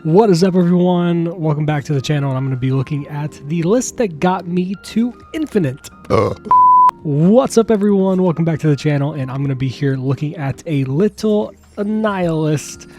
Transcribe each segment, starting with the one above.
What is up, everyone? Welcome back to the channel, and I'm going to be looking at the list that got me to Infinite. What's up, everyone? Welcome back to the channel, and I'm going to be here looking at a little Annihilus.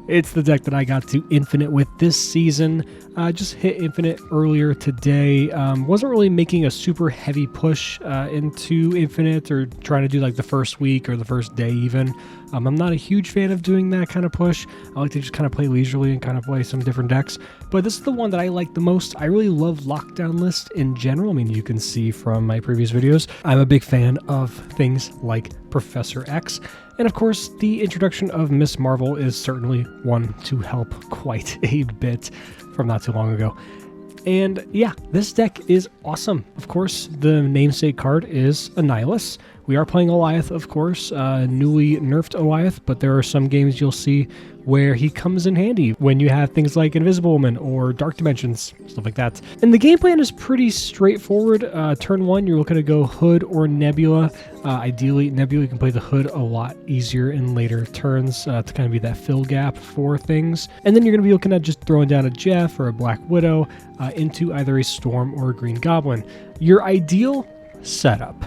It's the deck that I got to Infinite with this season. Just hit Infinite earlier today. Wasn't really making a super heavy push into Infinite or trying to do like the first week or the first day even. I'm not a huge fan of doing that kind of push. I like to just kind of play leisurely and kind of play some different decks. But this is the one that I like the most. I really love Lockdown List in general. I mean, you can see from my previous videos, I'm a big fan of things like Professor X. And of course, the introduction of Miss Marvel is certainly one to help quite a bit from not too long ago. And yeah, this deck is awesome. Of course, the namesake card is Annihilus. We are playing Goliath, of course, newly nerfed Goliath, but there are some games you'll see where he comes in handy when you have things like Invisible Woman or Dark Dimensions, stuff like that. And the game plan is pretty straightforward. Turn 1, you're looking to go Hood or Nebula. Ideally, Nebula, you can play the Hood a lot easier in later turns to kind of be that fill gap for things. And then you're going to be looking at just throwing down a Jeff or a Black Widow into either a Storm or a Green Goblin. Your ideal setup,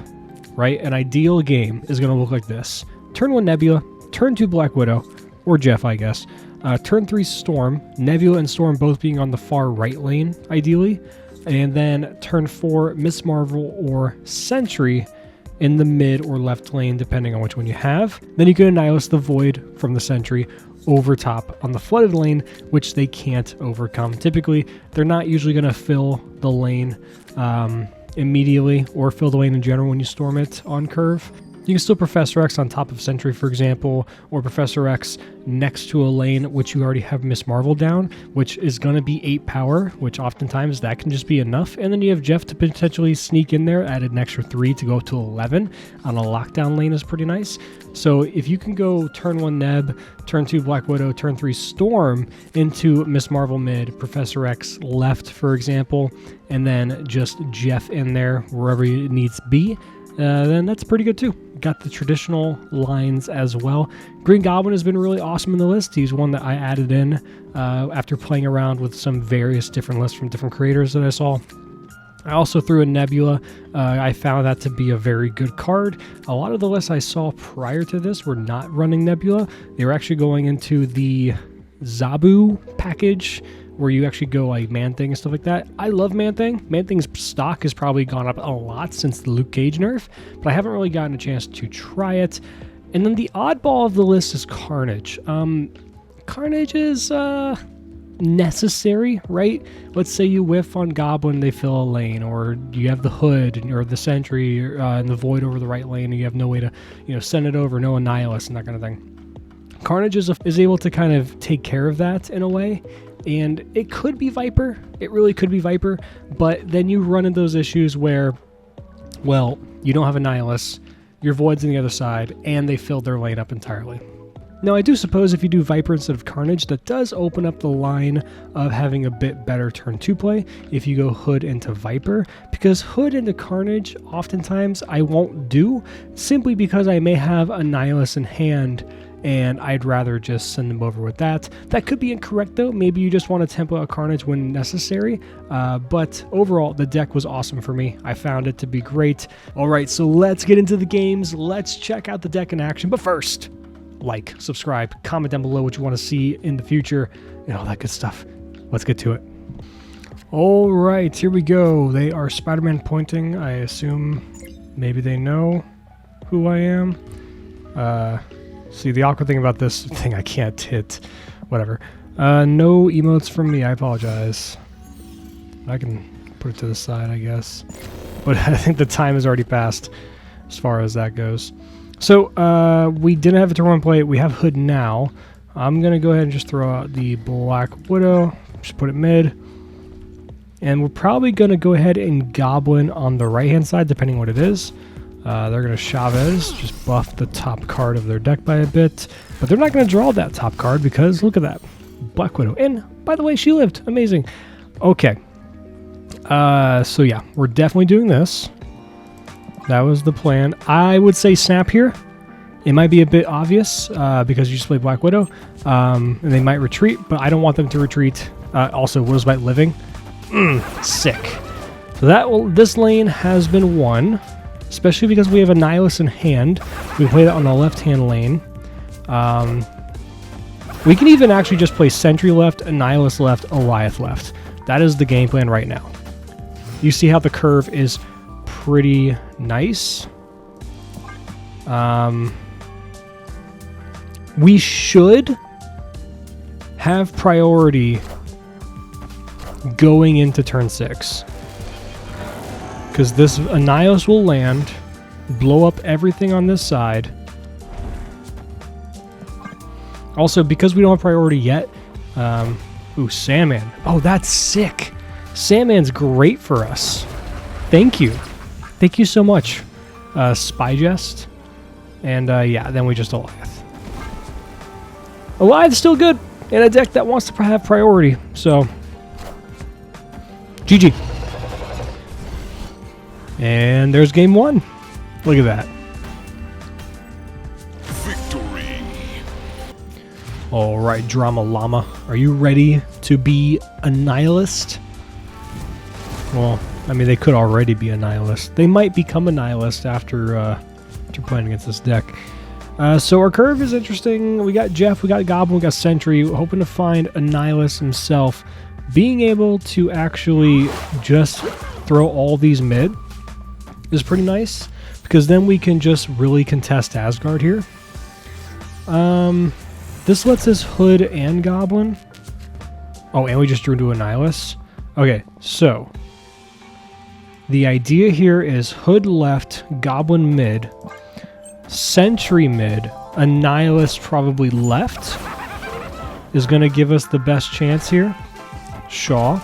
right? An ideal game is going to look like this. Turn 1 Nebula, turn 2 Black Widow, or Jeff, I guess. Turn 3 Storm, Nebula and Storm both being on the far right lane, ideally. And then turn 4 Miss Marvel or Sentry in the mid or left lane, depending on which one you have. Then you can Annihilus the Void from the Sentry over top on the flooded lane, which they can't overcome. Typically, they're not usually going to fill the lane immediately or fill the lane in general when you storm it on curve. You can still Professor X on top of Sentry, for example, or Professor X next to a lane which you already have Miss Marvel down, which is going to be 8 power, which oftentimes that can just be enough. And then you have Jeff to potentially sneak in there, add an extra 3 to go to 11 on a lockdown lane is pretty nice. So if you can go turn 1 Neb, turn 2 Black Widow, turn 3 Storm into Miss Marvel mid, Professor X left, for example, and then just Jeff in there wherever it needs to be, then that's pretty good too. Got the traditional lines as well. Green Goblin has been really awesome in the list. He's one that I added in after playing around with some various different lists from different creators that I saw. I also threw a Nebula. I found that to be a very good card. A lot of the lists I saw prior to this were not running Nebula. They were actually going into the Zabu package, where you actually go like Man-Thing and stuff like that. I love Man-Thing. Man-Thing's stock has probably gone up a lot since the Luke Cage nerf, but I haven't really gotten a chance to try it. And then the oddball of the list is Carnage. Carnage is necessary, right? Let's say you whiff on Goblin, they fill a lane, or you have the Hood or the Sentry and the Void over the right lane, and you have no way to, send it over, no Annihilus and that kind of thing. Carnage is able to kind of take care of that in a way. And it could be Viper. It really could be Viper. But then you run into those issues where, well, you don't have Annihilus, your Void's on the other side, and they filled their lane up entirely. Now, I do suppose if you do Viper instead of Carnage, that does open up the line of having a bit better turn 2 play if you go Hood into Viper, because Hood into Carnage, oftentimes I won't do, simply because I may have Annihilus in hand, and I'd rather just send them over with that. That could be incorrect, though. Maybe you just want to tempo a Carnage when necessary. But overall, the deck was awesome for me. I found it to be great. All right, so let's get into the games. Let's check out the deck in action. But first, like, subscribe, comment down below what you want to see in the future, and all that good stuff. Let's get to it. All right, here we go. They are Spider-Man pointing. I assume maybe they know who I am. See, the awkward thing about this thing, I can't hit, whatever. No emotes from me, I apologize. I can put it to the side, I guess. But I think the time has already passed as far as that goes. So, we didn't have a turn 1 play, we have Hood now. I'm going to go ahead and just throw out the Black Widow, just put it mid. And we're probably going to go ahead and Goblin on the right-hand side, depending what it is. They're going to Chavez, just buff the top card of their deck by a bit. But they're not going to draw that top card because, look at that, Black Widow. And, by the way, she lived. Amazing. Okay. So, yeah, we're definitely doing this. That was the plan. I would say snap here. It might be a bit obvious because you just play Black Widow, and they might retreat, but I don't want them to retreat. Also, Widow's Bite living. Sick. So this lane has been won, especially because we have Annihilus in hand. We play that on the left-hand lane. We can even actually just play Sentry left, Annihilus left, Goliath left. That is the game plan right now. You see how the curve is pretty nice. We should have priority going into turn 6. Because this Annihilus will land, blow up everything on this side. Also, because we don't have priority yet, ooh, Sandman. Oh, that's sick. Sandman's great for us. Thank you. Thank you so much. Spy Jest. And yeah, then we just Goliath. Goliath's still good in a deck that wants to have priority. So, GG. And there's game 1. Look at that. Victory. All right, Drama Llama. Are you ready to be a nihilist? Well, I mean, they could already be a nihilist. They might become a nihilist after playing against this deck. So our curve is interesting. We got Jeff, we got Goblin, we got Sentry. We're hoping to find Annihilus himself. Being able to actually just throw all these mid is pretty nice, because then we can just really contest Asgard here. This lets us Hood and Goblin. Oh, and we just drew into Annihilus. Okay, so the idea here is Hood left, Goblin mid, Sentry mid, Annihilus probably left is going to give us the best chance here. Shaw.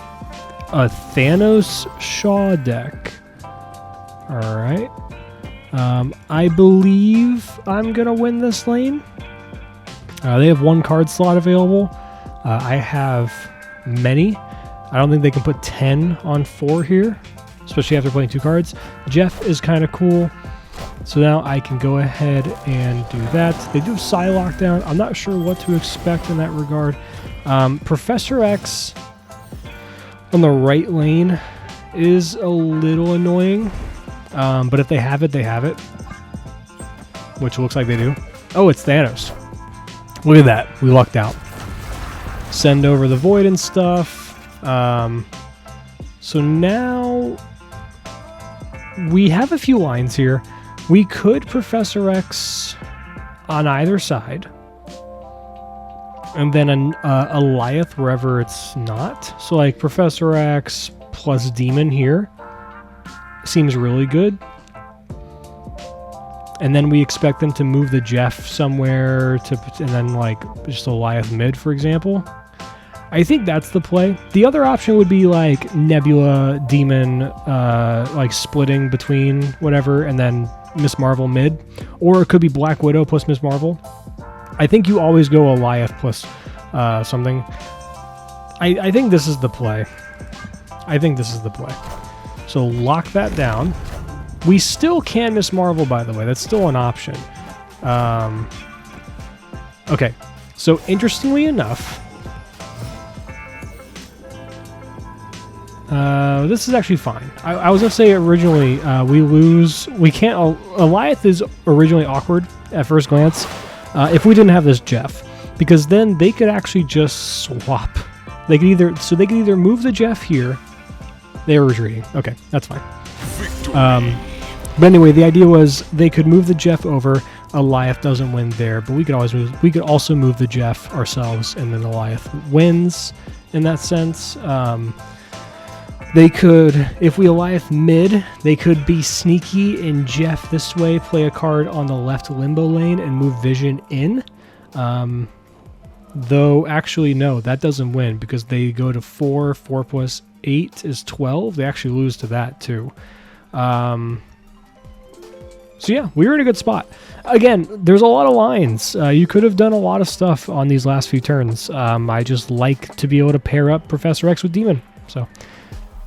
A Thanos Shaw deck. Alright. I believe I'm going to win this lane. They have 1 card slot available. I have many. I don't think they can put 10 on 4 here, especially after playing 2 cards. Jeff is kind of cool. So now I can go ahead and do that. They do Psy Lockdown. I'm not sure what to expect in that regard. Professor X on the right lane is a little annoying. But if they have it, they have it. Which looks like they do. Oh, it's Thanos. Look at that. We lucked out. Send over the Void and stuff. So now we have a few lines here. We could Professor X on either side. And then a Goliath wherever it's not. So like Professor X plus Demon here seems really good. And then we expect them to move the Jeff somewhere and then like just a Goliath mid, for example. I think that's the play. The other option would be like Nebula, Demon, like splitting between whatever, and then Miss Marvel mid. Or it could be Black Widow plus Miss Marvel. I think you always go Goliath plus something. I think this is the play. I think this is the play. So lock that down. We still can Miss Marvel, by the way. That's still an option. Okay. So interestingly enough, this is actually fine. I was going to say originally we lose. We can't. Goliath is originally awkward at first glance if we didn't have this Jeff, because then they could actually just swap. They could either move the Jeff here. They were retreating. Okay, that's fine. But anyway, the idea was they could move the Jeff over. Goliath doesn't win there, but we could always move. We could also move the Jeff ourselves, and then Goliath wins in that sense. They could, if we Goliath mid, they could be sneaky in Jeff this way, play a card on the left limbo lane, and move Vision in. Though, actually, no, that doesn't win because they go to 4. 4 plus 8 is 12. They actually lose to that, too. So, yeah, we were in a good spot. Again, there's a lot of lines. You could have done a lot of stuff on these last few turns. I just like to be able to pair up Professor X with Demon. So,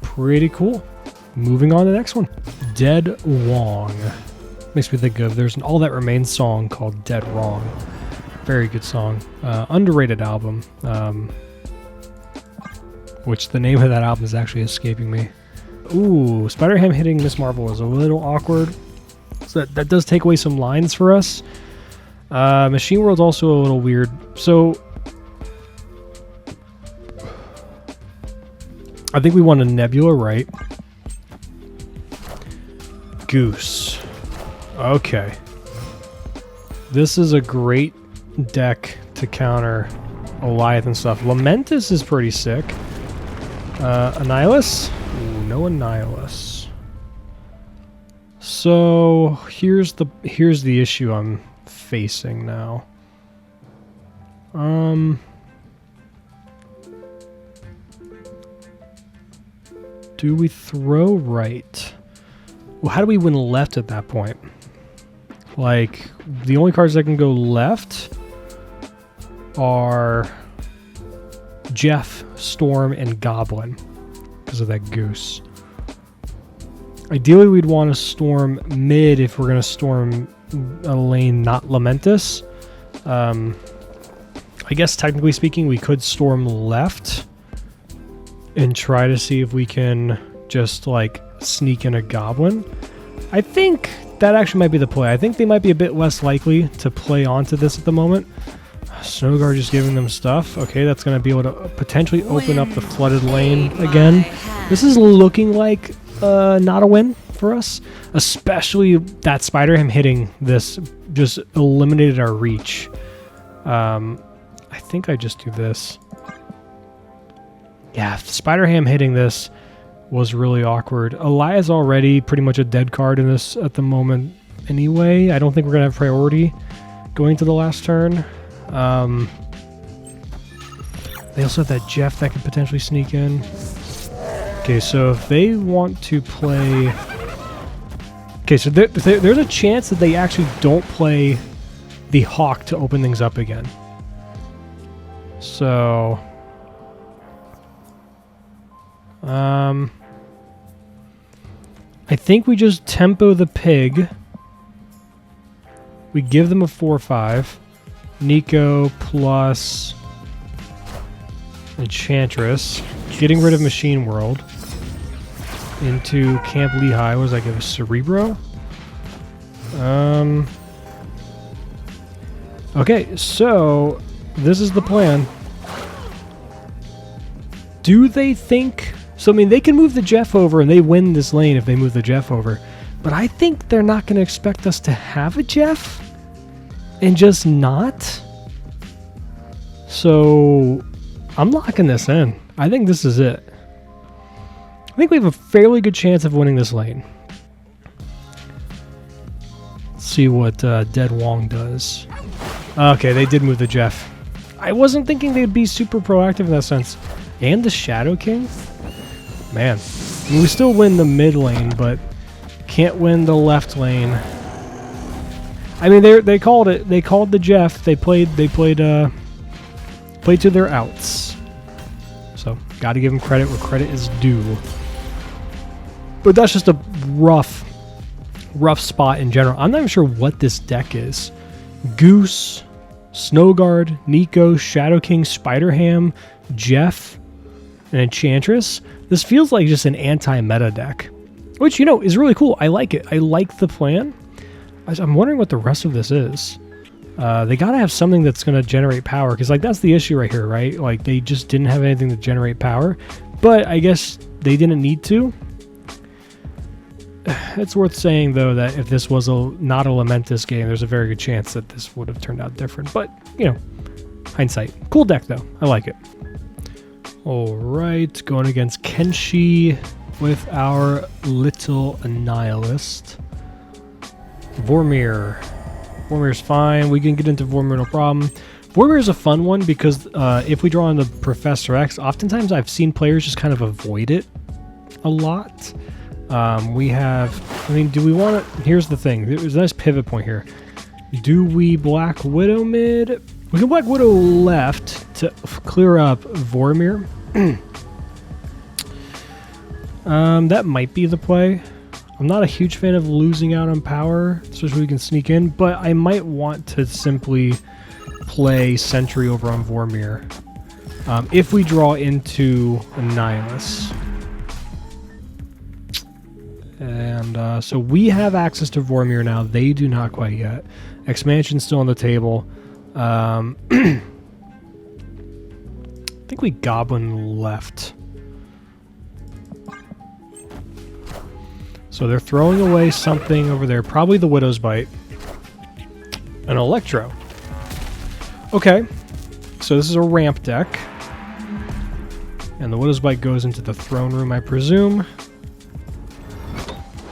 pretty cool. Moving on to the next one. Dead Wong. Makes me think of, there's an All That Remains song called Dead Wrong. Very good song. Underrated album. Which the name of that album is actually escaping me. Ooh, Spider-Ham hitting Miss Marvel is a little awkward. So that does take away some lines for us. Machine World's also a little weird. So I think we want a Nebula, right? Goose. Okay. This is a great deck to counter Goliath and stuff. Lamentus is pretty sick. Annihilus? Ooh, no Annihilus. So here's the issue I'm facing now. Do we throw right? Well, how do we win left at that point? Like, the only cards that can go left are Jeff, Storm, and Goblin because of that Goose. Ideally, we'd want to storm mid if we're going to storm a lane not Lamentus. I guess technically speaking, we could storm left and try to see if we can just like sneak in a Goblin. I think that actually might be the play. I think they might be a bit less likely to play onto this at the moment. Snowguard just giving them stuff. Okay, that's going to be able to potentially open up the flooded lane again. This is looking like not a win for us, especially that Spider-Ham hitting this just eliminated our reach. I think I just do this. Yeah, Spider-Ham hitting this was really awkward. Elias already pretty much a dead card in this at the moment anyway. I don't think we're going to have priority going to the last turn. They also have that Jeff that could potentially sneak in. Okay, so if they want to play... Okay, so there's a chance that they actually don't play the Hawk to open things up again. So... I think we just tempo the pig. We give them a 4/5. Nico plus Enchantress. Getting rid of Machine World. Into Camp Lehigh. What does that give us? Cerebro? Okay, so this is the plan. Do they think... So, I mean, they can move the Jeff over and they win this lane if they move the Jeff over. But I think they're not going to expect us to have a Jeff and just not. So, I'm locking this in. I think this is it. I think we have a fairly good chance of winning this lane. Let's see what Dead Wong does. Okay, they did move the Jeff. I wasn't thinking they'd be super proactive in that sense. And the Shadow King? Man, I mean, we still win the mid lane, but can't win the left lane. I mean, they called it. They called the Jeff. They played to their outs. So got to give them credit where credit is due. But that's just a rough spot in general. I'm not even sure what this deck is. Goose, Snowguard, Nico, Shadow King, Spider-Ham, Jeff, and Enchantress. This feels like just an anti-meta deck, which, you know, is really cool. I like it. I like the plan. I'm wondering what the rest of this is. They got to have something that's going to generate power, because, like, that's the issue right here, right? Like, they just didn't have anything to generate power, but I guess they didn't need to. It's worth saying, though, that if this was not a Lamentus game, there's a very good chance that this would have turned out different. But, you know, hindsight. Cool deck, though. I like it. Alright, going against Kenshi with our little Annihilist. Vormir. Vormir's fine. We can get into Vormir, no problem. Vormir is a fun one because if we draw on the Professor X, oftentimes I've seen players just kind of avoid it a lot. We have... I mean, do we want to... Here's the thing. There's a nice pivot point here. Do we Black Widow mid? We can Black Widow left to clear up Vormir. That might be the play. I'm not a huge fan of losing out on power, especially we can sneak in, but I might want to simply play Sentry over on Vormir if we draw into Annihilus. And so we have access to Vormir now. They do not quite yet. Expansion's still on the table. I think we Goblin left. So they're throwing away something over there. Probably the Widow's Bite. An Electro. Okay. So this is a ramp deck. And the Widow's Bite goes into the throne room, I presume.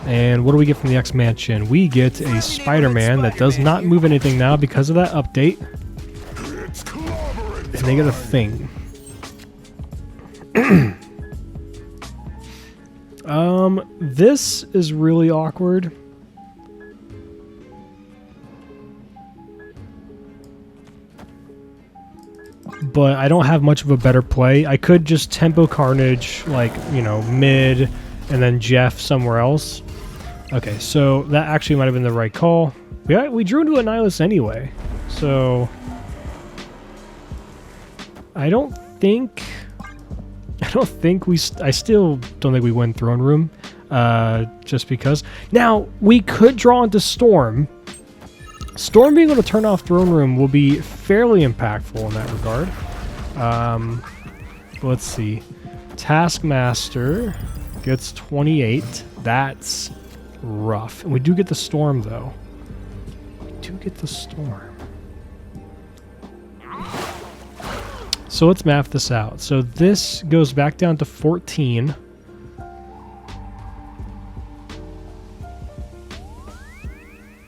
And what do we get from the X-Mansion? We get a Spider-Man that does not move anything now because of that update. And they get a thing. This is really awkward. But I don't have much of a better play. I could just tempo Carnage, like, you know, mid, and then Jeff somewhere else. Okay, so that actually might have been the right call. We drew into Annihilus anyway, so I still don't think we win Throne Room, just because. Now, we could draw into Storm. Storm being able to turn off Throne Room will be fairly impactful in that regard. Let's see. Taskmaster gets 28. That's rough. And we do get the Storm, though. We do get the Storm. So let's map this out. So this goes back down to 14.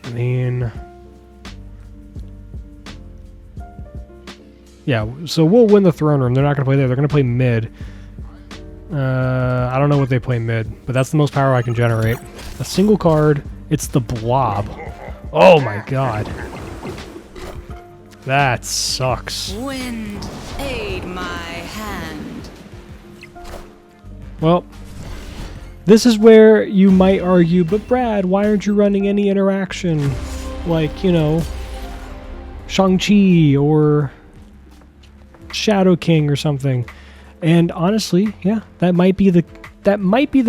I mean, yeah, so we'll win the Throne Room. They're not going to play there. They're going to play mid. I don't know what they play mid, but that's the most power I can generate. A single card. It's the Blob. Oh my god. That sucks. Wind, aid my hand. Well, this is where you might argue, but Brad, why aren't you running any interaction? Like, you know, Shang-Chi or Shadow King or something. And honestly, yeah, that might be the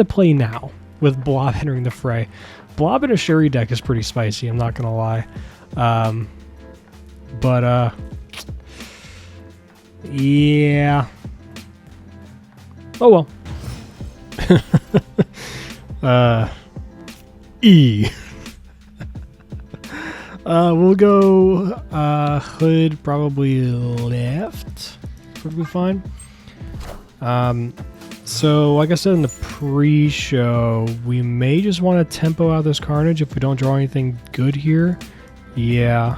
play now with Blob entering the fray. Blob in a Sherry deck is pretty spicy, I'm not gonna lie. But yeah. Oh well. We'll go Hood probably left. Perfectly fine. So like I said in the pre-show, we may just want to tempo out this Carnage if we don't draw anything good here. Yeah.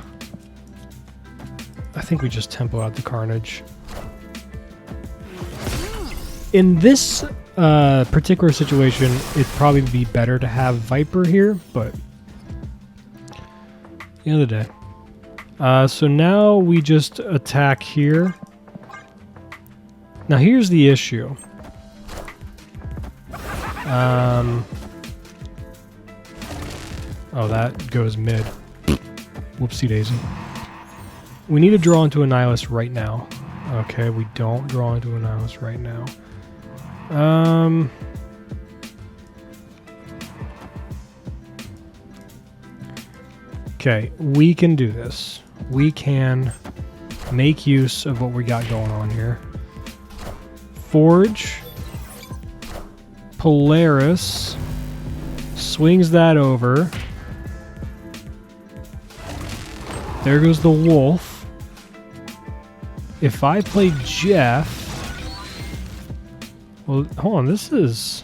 I think we just tempo out the Carnage. In this particular situation, it'd probably be better to have Viper here, but at the end of the day. So now we just attack here. Now here's the issue. Oh, that goes mid. Whoopsie daisy. We need to draw into Annihilus right now. Okay, we don't draw into Annihilus right now. Okay, we can do this. We can make use of what we got going on here. Forge. Polaris. Swings that over. There goes the Wolf. If I play Jeff... Well, hold on, this is...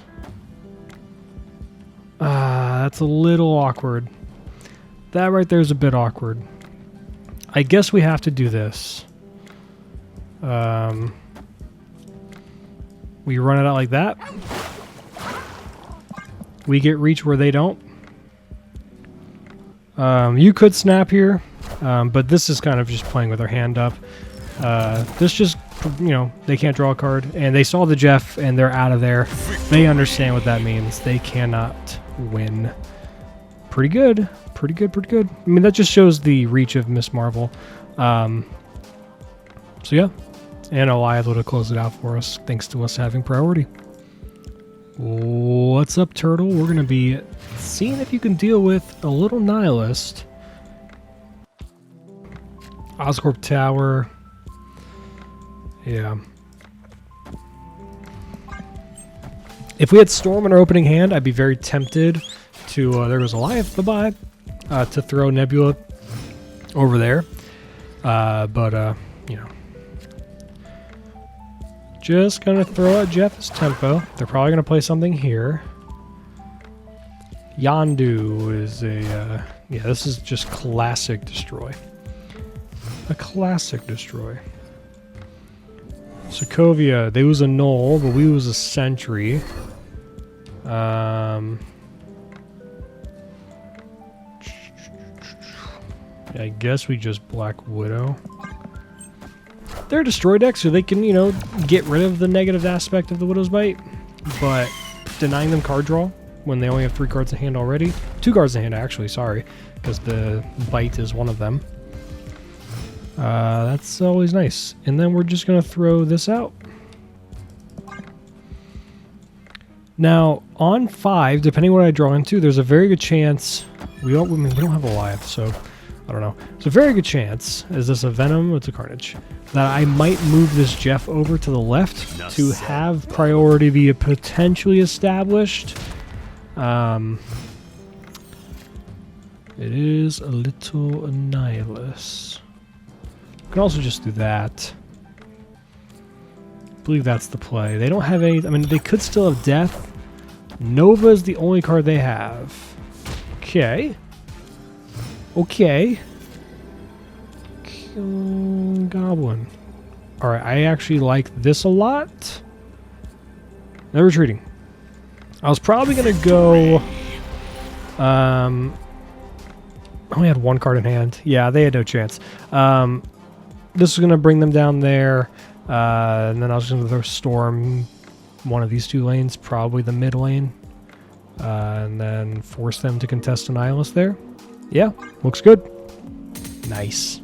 that's a little awkward. That right there is a bit awkward. I guess we have to do this. We run it out like that. We get reach where they don't. You could snap here, but this is kind of just playing with our hand up. This just, you know, they can't draw a card, and they saw the Jeff, and they're out of there. They understand what that means. They cannot win. Pretty good. Pretty good, pretty good. I mean, that just shows the reach of Miss Marvel. So yeah. And Eliath would have closed it out for us, thanks to us having priority. What's up, Turtle? We're going to be seeing if you can deal with a little Nihilist. Oscorp Tower. Yeah. If we had Storm in our opening hand, I'd be very tempted to, there goes Eliath, bye-bye, to throw Nebula over there. But you know. Just going to throw out Jeff's tempo. They're probably going to play something here. Yondu is a, yeah, this is just classic destroy. A classic destroy. Sokovia, they was a null, but we was a sentry. I guess we just Black Widow. They're a destroy deck, so they can, you know, get rid of the negative aspect of the Widow's Bite, but denying them card draw when they only have 3 cards in hand already. 2 cards in hand, actually, sorry, because the Bite is one of them. That's always nice. And then we're just going to throw this out. Now, on 5, depending what I draw into, there's a very good chance... we don't have a Eliath, so I don't know. There's a very good chance, is this a Venom? It's a Carnage. That I might move this Jeff over to the left to have priority be potentially established. It is a little Annihilus. Can also just do that. I believe that's the play. They don't have any... I mean, they could still have Death. Nova is the only card they have. Okay. Okay. Goblin. Alright, I actually like this a lot. They're retreating. I was probably going to go... I only had 1 card in hand. Yeah, they had no chance. This is going to bring them down there. And then I was going to throw Storm one of these 2 lanes, probably the mid lane. And then force them to contest Annihilus there. Yeah, looks good. Nice.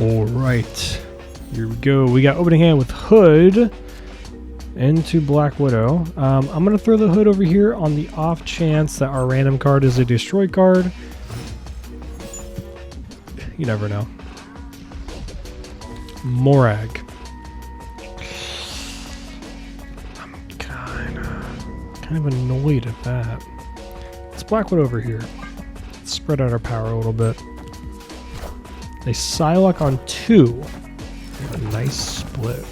Alright, here we go. We got opening hand with Hood into Black Widow. I'm going to throw the Hood over here on the off chance that our random card is a destroy card. You never know. Morag. I'm kind of annoyed at that. Let's Black Widow over here. Let's spread out our power a little bit. They Psylocke on 2. A nice split.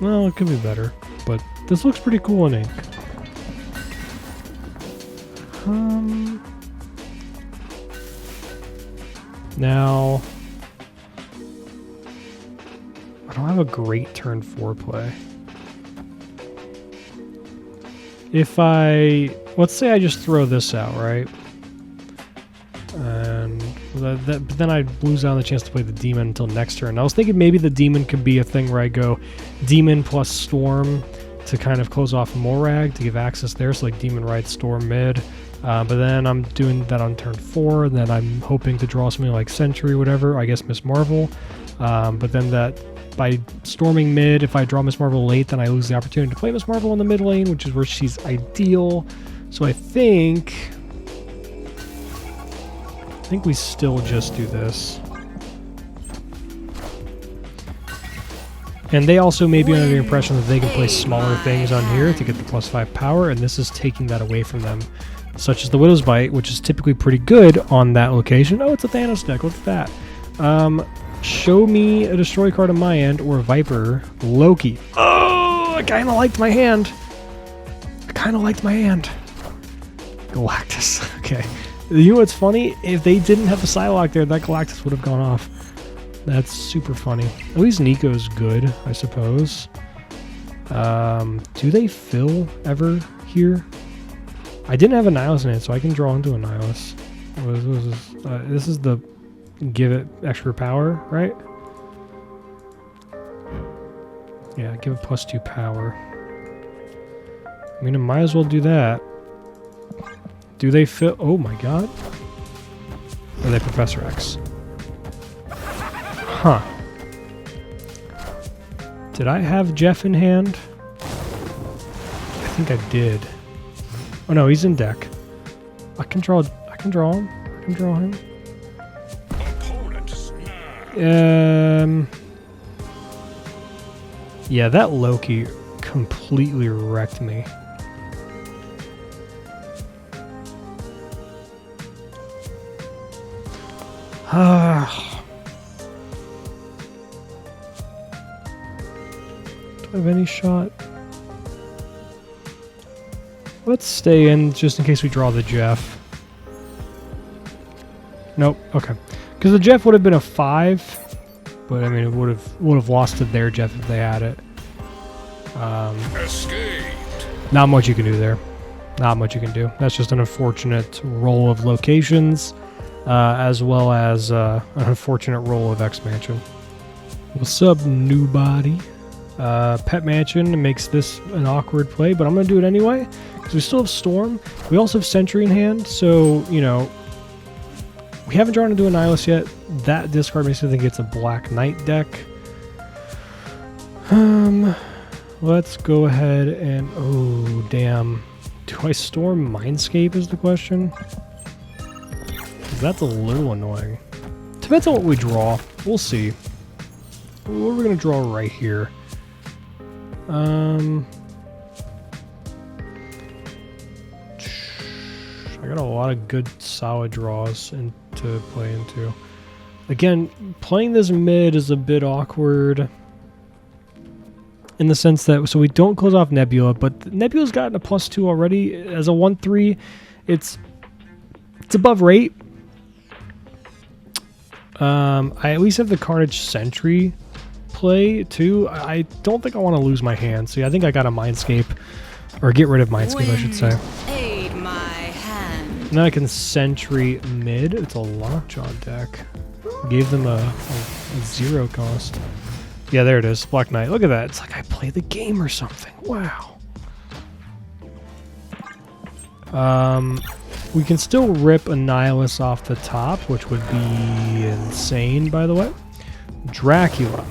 Well, it could be better, but this looks pretty cool in ink. Now, I don't have a great turn 4 play. If let's say I just throw this out, right? And but then I lose out on the chance to play the Demon until next turn. I was thinking maybe the Demon could be a thing where I go Demon plus Storm to kind of close off Morag to give access there, so like Demon right, Storm mid. But then I'm doing that on turn 4, and then I'm hoping to draw something like Sentry or whatever, I guess Miss Marvel. But then that by storming mid, if I draw Miss Marvel late, then I lose the opportunity to play Miss Marvel in the mid lane, which is where she's ideal. So I think we still just do this. And they also may be under the impression that they can play smaller things on here to get the +5 power, and this is taking that away from them. Such as the Widow's Bite, which is typically pretty good on that location. Oh, it's a Thanos deck. Look at that. Show me a destroy card on my end, or Viper. Loki. Oh, I kind of liked my hand. Galactus. Okay. You know what's funny? If they didn't have the Psylocke there, that Galactus would have gone off. That's super funny. At least Nico's good, I suppose. Do they fill ever here? I didn't have Annihilus in it, so I can draw into Annihilus. What is this? This is the give it extra power, right? Yeah, give it +2 power. I mean, I might as well do that. Do they fill? Oh my god. Or are they Professor X? Huh. Did I have Jeff in hand? I think I did. Oh no, he's in deck. I can draw him. I can draw him. Yeah, that Loki completely wrecked me. Do I have any shot? Let's stay in just in case we draw the Jeff. Nope. Okay. Because the Jeff would have been a 5, but I mean it would have lost to their Jeff if they had it. Not much you can do there. Not much you can do. That's just an unfortunate roll of locations, as well as an unfortunate roll of expansion. What's up, new body? Pet Mansion makes this an awkward play, but I'm going to do it anyway, because we still have Storm. We also have Sentry in hand, so, you know, we haven't drawn into Annihilus yet. That discard makes me think it's a Black Knight deck. Let's go ahead and... Oh, damn. Do I Storm Mindscape is the question? 'Cause that's a little annoying. Depends on what we draw. We'll see. What are we going to draw right here? I got a lot of good solid draws to play into. Again, playing this mid is a bit awkward in the sense that, so we don't close off Nebula, but Nebula's gotten a +2 already as a 1/3. It's above rate. I at least have the Carnage Sentry play too. I don't think I want to lose my hand, so yeah, I think I got a Mindscape, or get rid of Mindscape, I should say. Aid my hand. Now I can Sentry mid. It's a Lockjaw deck. Gave them a 0 cost. Yeah, there it is. Black Knight. Look at that. It's like I played the game or something. Wow. We can still rip Annihilus off the top, which would be insane, by the way. Dracula.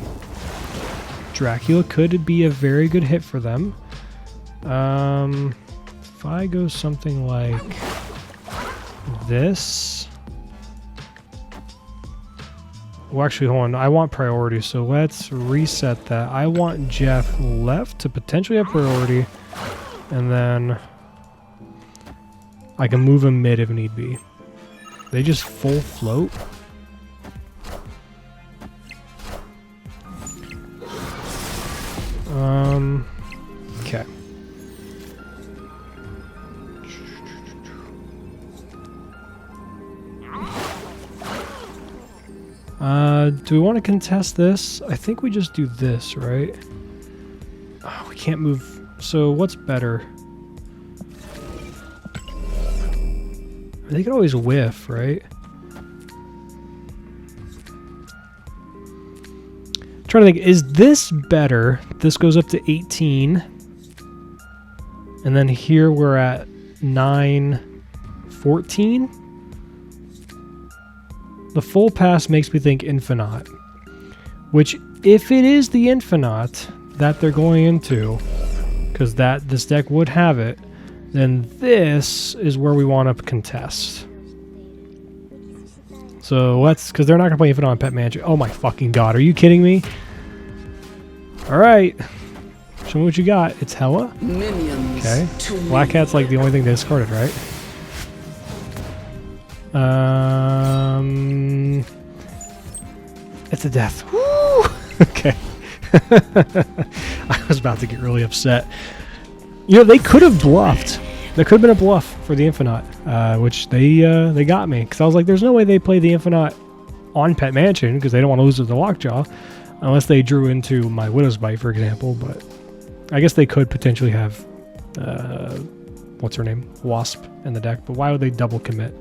Dracula could be a very good hit for them. If I go something like this... Well, actually, hold on. I want priority, so let's reset that. I want Jeff left to potentially have priority, and then I can move him mid if need be. They just full float. Okay. Do we want to contest this? I think we just do this, right? Oh, we can't move. So what's better? They could always whiff, right? I'm trying to think, is this better? This goes up to 18. And then here we're at 9, 14. The full pass makes me think Infinite, which if it is the Infinite that they're going into, because this deck would have it, then this is where we want to contest. So let's, because they're not going to play Infinite on Pet Mansion. Oh my fucking god, are you kidding me? Alright, show me what you got. It's Hella? Minions. Okay, Black Cat's like the only thing they discarded, right? It's a death. Woo! Okay. I was about to get really upset. You know, they could have bluffed. That could have been a bluff for the Infinite, which they got me. Because I was like, there's no way they play the Infinite on Pet Mansion, because they don't want to lose to the Lockjaw, unless they drew into my Widow's Bite, for example. But I guess they could potentially have, what's her name? Wasp in the deck. But why would they double commit?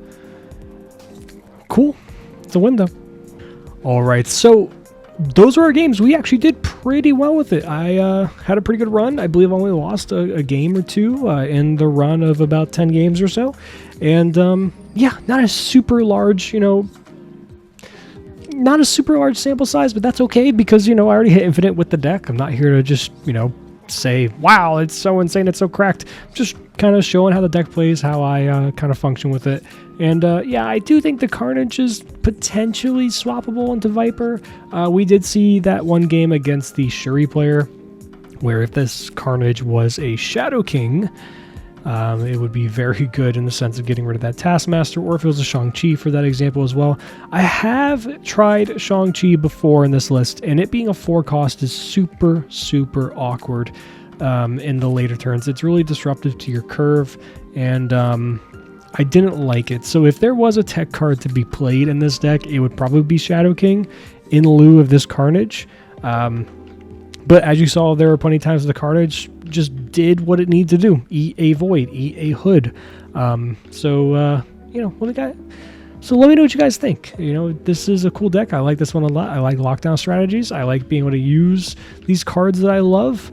Cool. It's a win, though. All right, so those were our games. We actually did pretty well with it. I had a pretty good run. I believe I only lost a game or two in the run of about 10 games or so. And yeah, not a super large, not a super large sample size, but that's okay because, I already hit Infinite with the deck. I'm not here to just, say, wow, it's so insane, it's so cracked. I'm just kind of showing how the deck plays, how I kind of function with it. And yeah, I do think the Carnage is potentially swappable into Viper. We did see that one game against the Shuri player, where if this Carnage was a Shadow King, it would be very good in the sense of getting rid of that Taskmaster, or if it was a Shang-Chi for that example as well. I have tried Shang-Chi before in this list, and it being a 4-cost is super, super awkward in the later turns. It's really disruptive to your curve, and I didn't like it. So if there was a tech card to be played in this deck, it would probably be Shadow King in lieu of this Carnage. But as you saw, there were plenty of times the Carnage just did what it needed to do. Eat a Void, eat a Hood. So let me know what you guys think. This is a cool deck. I like this one a lot. I like lockdown strategies. I like being able to use these cards that I love.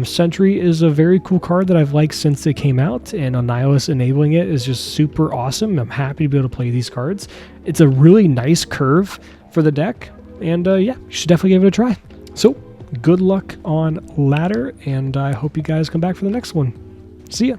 Sentry is a very cool card that I've liked since it came out, and Annihilus enabling it is just super awesome. I'm happy to be able to play these cards. It's a really nice curve for the deck, and yeah, you should definitely give it a try. So, good luck on ladder, and I hope you guys come back for the next one. See ya.